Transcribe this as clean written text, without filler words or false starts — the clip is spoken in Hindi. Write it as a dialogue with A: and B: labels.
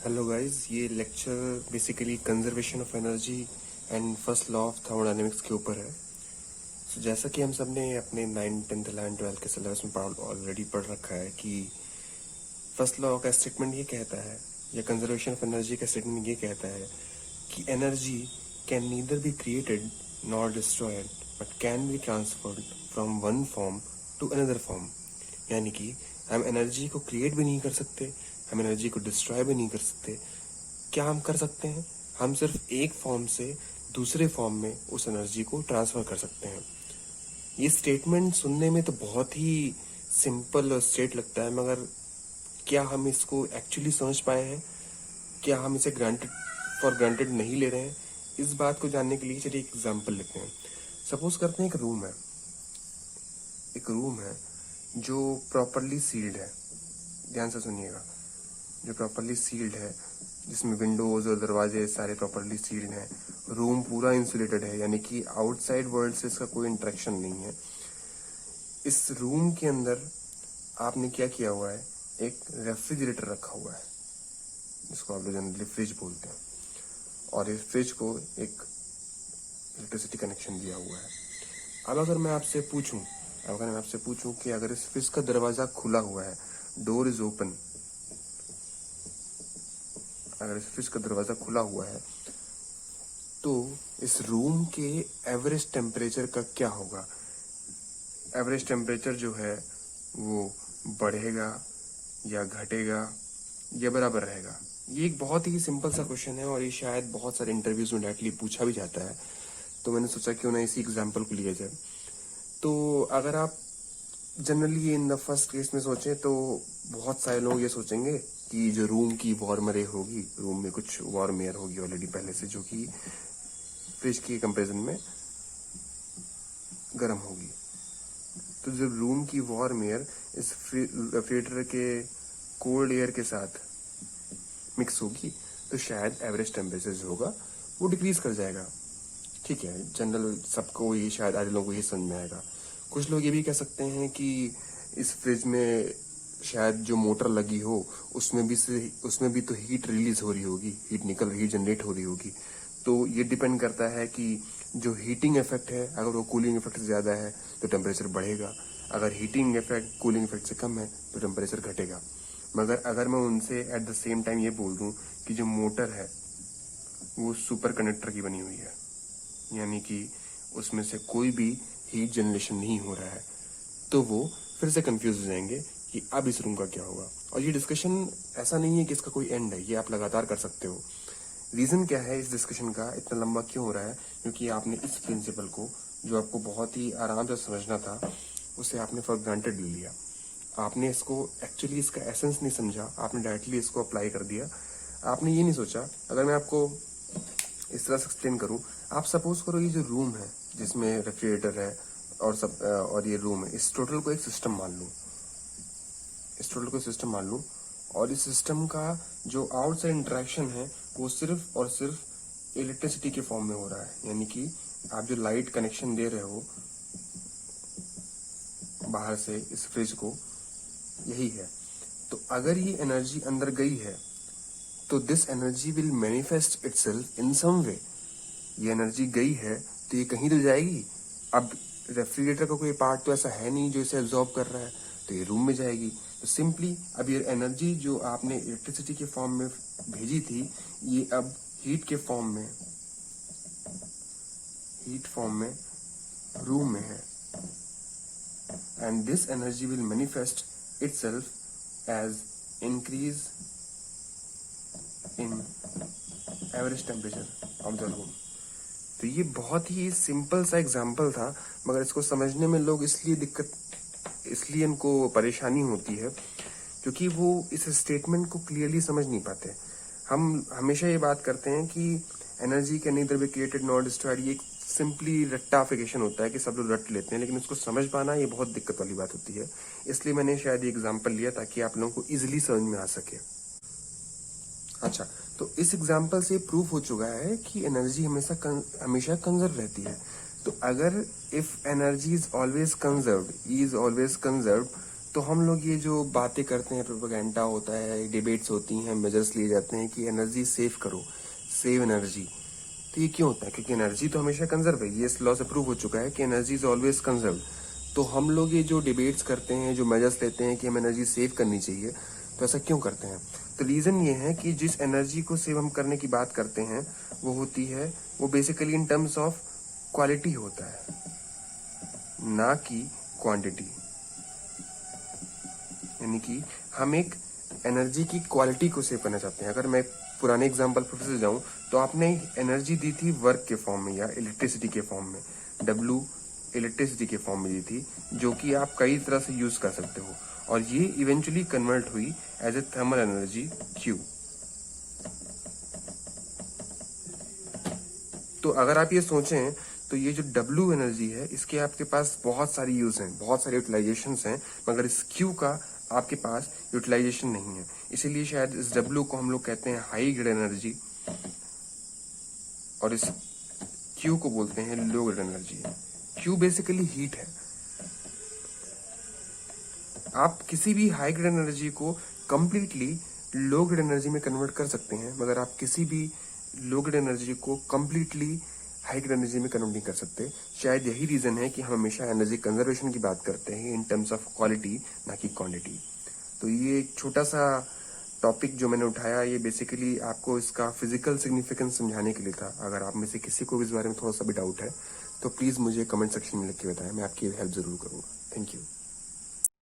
A: हेलो गाइस, ये lecture basically conservation of energy and first law of thermodynamics के ऊपर है। जैसा कि हम सब ने अपने 9th 10th 11th 12th के सिलेबस में ऑलरेडी पढ़ रखा है कि फर्स्ट लॉ का स्टेटमेंट ये कहता है, या कंजर्वेशन ऑफ एनर्जी का स्टेटमेंट ये कहता है कि energy can neither be created nor destroyed but can be transferred from one form to another form. यानी कि हम एनर्जी को क्रिएट भी नहीं कर सकते, हम एनर्जी को डिस्ट्रॉय भी नहीं कर सकते। क्या हम कर सकते हैं? हम सिर्फ एक फॉर्म से दूसरे फॉर्म में उस एनर्जी को ट्रांसफर कर सकते हैं। ये स्टेटमेंट सुनने में तो बहुत ही सिंपल और स्ट्रेट लगता है, मगर क्या हम इसको एक्चुअली समझ पाए हैं? क्या हम इसे फॉर ग्रांटेड नहीं ले रहे हैं? इस बात को जानने के लिए चलिए एक एग्जाम्पल लेते हैं। सपोज करते हैं एक रूम है जो प्रॉपरली सील्ड है। ध्यान से सुनिएगा, जो प्रॉपरली सील्ड है, जिसमें विंडोज और दरवाजे सारे प्रॉपरली सील्ड हैं। रूम पूरा इंसुलेटेड है, यानी कि आउटसाइड वर्ल्ड से इसका कोई इंटरेक्शन नहीं है। इस रूम के अंदर आपने क्या किया हुआ है? एक रेफ्रिजरेटर रखा हुआ है, जिसको आप लोग जनरली फ्रिज बोलते हैं, और इस फ्रिज को एक इलेक्ट्रिसिटी कनेक्शन दिया हुआ है। अब अगर मैं आपसे पूछूं कि अगर इस फ्रिज का दरवाजा खुला हुआ है, डोर इज ओपन, अगर इस फ्रिज का दरवाजा खुला हुआ है तो इस रूम के एवरेज टेम्परेचर का क्या होगा? एवरेज टेम्परेचर जो है वो बढ़ेगा या घटेगा या बराबर रहेगा? ये एक बहुत ही सिंपल सा क्वेश्चन है और ये शायद बहुत सारे इंटरव्यूज में डायरेक्टली पूछा भी जाता है, तो मैंने सोचा क्यों ना इसी एग्जाम्पल को लिया जाए। तो अगर आप generally in the first case में सोचें तो बहुत सारे लोग ये सोचेंगे कि जो रूम की वार्म एयर होगी, रूम में कुछ वार्म एयर होगी ऑलरेडी पहले से, जो कि फ्रिज के कंपैरिजन में गर्म होगी। तो जब रूम की वार्म एयर इस रेफ्रिजरेटर के कोल्ड एयर के साथ मिक्स होगी तो शायद एवरेज टेम्परेचर जो होगा वो डिक्रीज कर जाएगा। ठीक है, जनरल सबको ये, शायद आधे लोगों को ये समझ में आएगा। कुछ लोग ये भी कह सकते हैं कि इस फ्रिज में शायद जो मोटर लगी हो उसमें भी तो हीट रिलीज हो रही होगी, हीट जनरेट हो रही होगी। तो ये डिपेंड करता है कि जो हीटिंग इफेक्ट है, अगर वो कूलिंग इफेक्ट से ज़्यादा है तो टेम्परेचर बढ़ेगा, अगर हीटिंग इफेक्ट कूलिंग इफेक्ट से कम है तो टेम्परेचर घटेगा। मगर अगर मैं उनसे एट द सेम टाइम ये बोल दूं कि जो मोटर है वो सुपर कंडक्टर की बनी हुई है, यानी कि उसमें से कोई भी हीट जनरेशन नहीं हो रहा है, तो वो फिर से कंफ्यूज हो जाएंगे कि अब इस रूम का क्या होगा। और ये डिस्कशन ऐसा नहीं है कि इसका कोई एंड है, ये आप लगातार कर सकते हो। रीजन क्या है इस डिस्कशन का इतना लंबा क्यों हो रहा है? क्योंकि आपने इस प्रिंसिपल को, जो आपको बहुत ही आराम से समझना था, उसे आपने फॉर ग्रांटेड ले लिया। आपने इसको एक्चुअली इसका एसेंस नहीं समझा, आपने डायरेक्टली इसको अप्लाई कर दिया। आपने ये नहीं सोचा, अगर मैं आपको इस तरह से एक्सप्लेन करूं, आप सपोज करो ये जो रूम है जिसमें रेफ्रिजरेटर है और ये रूम है, इस टोटल को एक सिस्टम मान लूं, और इस सिस्टम का जो आउटसाइड इंटरेक्शन है वो सिर्फ और सिर्फ इलेक्ट्रिसिटी के फॉर्म में हो रहा है। यानी कि आप जो लाइट कनेक्शन दे रहे हो बाहर से इस फ्रिज को, यही है। तो अगर ये एनर्जी अंदर गई है तो this energy will manifest itself in some way. ये एनर्जी गई है तो ये कहीं तो जाएगी। अब रेफ्रिजरेटर का कोई पार्ट तो ऐसा है नहीं जो इसे एब्जॉर्ब कर रहा है, तो ये रूम में जाएगी। तो सिंपली अब ये एनर्जी जो आपने इलेक्ट्रिसिटी के फॉर्म में भेजी थी, ये अब हीट फॉर्म में रूम में है, and this energy will manifest itself as increase in average temperature of the room. तो ये बहुत ही सिंपल सा एग्जाम्पल था, मगर इसको समझने में लोग इसलिए इनको परेशानी होती है क्योंकि वो इस स्टेटमेंट को क्लियरली समझ नहीं पाते। हम हमेशा ये बात करते हैं कि energy can neither be created nor destroyed. ये एक सिंपली रट्टाफिकेशन होता है कि सब लोग रट लेते हैं, लेकिन इसको समझ पाना ये बहुत दिक्कत वाली बात होती है। इसलिए मैंने शायद ये एग्जाम्पल लिया ताकि आप लोगों को इजिली समझ में आ सके। अच्छा, तो इस एग्जाम्पल से प्रूफ हो चुका है कि एनर्जी हमेशा कंजर्व रहती है। तो अगर if energy is always conserved, तो हम लोग ये जो बातें करते हैं, प्रोपेगेंडा होता है, डिबेट्स होती हैं, मेजर्स लिए जाते हैं कि एनर्जी सेव करो, सेव एनर्जी। तो ये क्यों होता है? क्योंकि एनर्जी तो हमेशा कंजर्व है, ये इस लॉ से प्रूव हो चुका है कि एनर्जी इज ऑलवेज कंजर्व। तो हम लोग ये जो डिबेट्स करते हैं, जो मेजर्स लेते हैं कि हम एनर्जी सेव करनी चाहिए, तो ऐसा क्यों करते हैं? तो रीजन ये है कि जिस एनर्जी को सेव हम करने की बात करते हैं वो होती है, वो basically in terms of quality होता है, ना कि क्वांटिटी। यानी कि हम एक एनर्जी की क्वालिटी को सेव करना चाहते हैं। अगर मैं पुराने एग्जांपल पर फिर से जाऊं, तो आपने एनर्जी दी थी वर्क के फॉर्म में या इलेक्ट्रिसिटी के फॉर्म में, W इलेक्ट्रिसिटी के फॉर्म में दी थी, जो कि आप कई तरह से यूज कर सकते हो, और ये इवेंचुअली कन्वर्ट हुई as a thermal energy Q। तो अगर आप ये सोचें तो ये जो W एनर्जी है, इसके आपके पास बहुत सारी यूज हैं, बहुत सारे यूटिलाइजेशन हैं, मगर इस Q का आपके पास यूटिलाइजेशन नहीं है। इसीलिए शायद इस W को हम लोग कहते हैं हाई ग्रेड एनर्जी, और इस Q को बोलते हैं low grade energy. Q basically heat है। आप किसी भी हाई ग्रेड एनर्जी को कंप्लीटली लो ग्रेड एनर्जी में कन्वर्ट कर सकते हैं, मगर आप किसी भी लो ग्रेड एनर्जी को कंप्लीटली हाई ग्रेड एनर्जी में कन्वर्ट नहीं कर सकते। शायद यही रीजन है कि हम हमेशा एनर्जी कंजर्वेशन की बात करते हैं इन टर्म्स ऑफ क्वालिटी, ना कि क्वांटिटी। तो ये एक छोटा सा टॉपिक जो मैंने उठाया, ये बेसिकली आपको इसका फिजिकल सिग्निफिकेंस समझाने के लिए था। अगर आप में से किसी को भी इस बारे में थोड़ा सा भी डाउट है तो प्लीज मुझे कमेंट सेक्शन में लिख के बताएं, मैं आपकी हेल्प जरूर करूंगा। Thank you.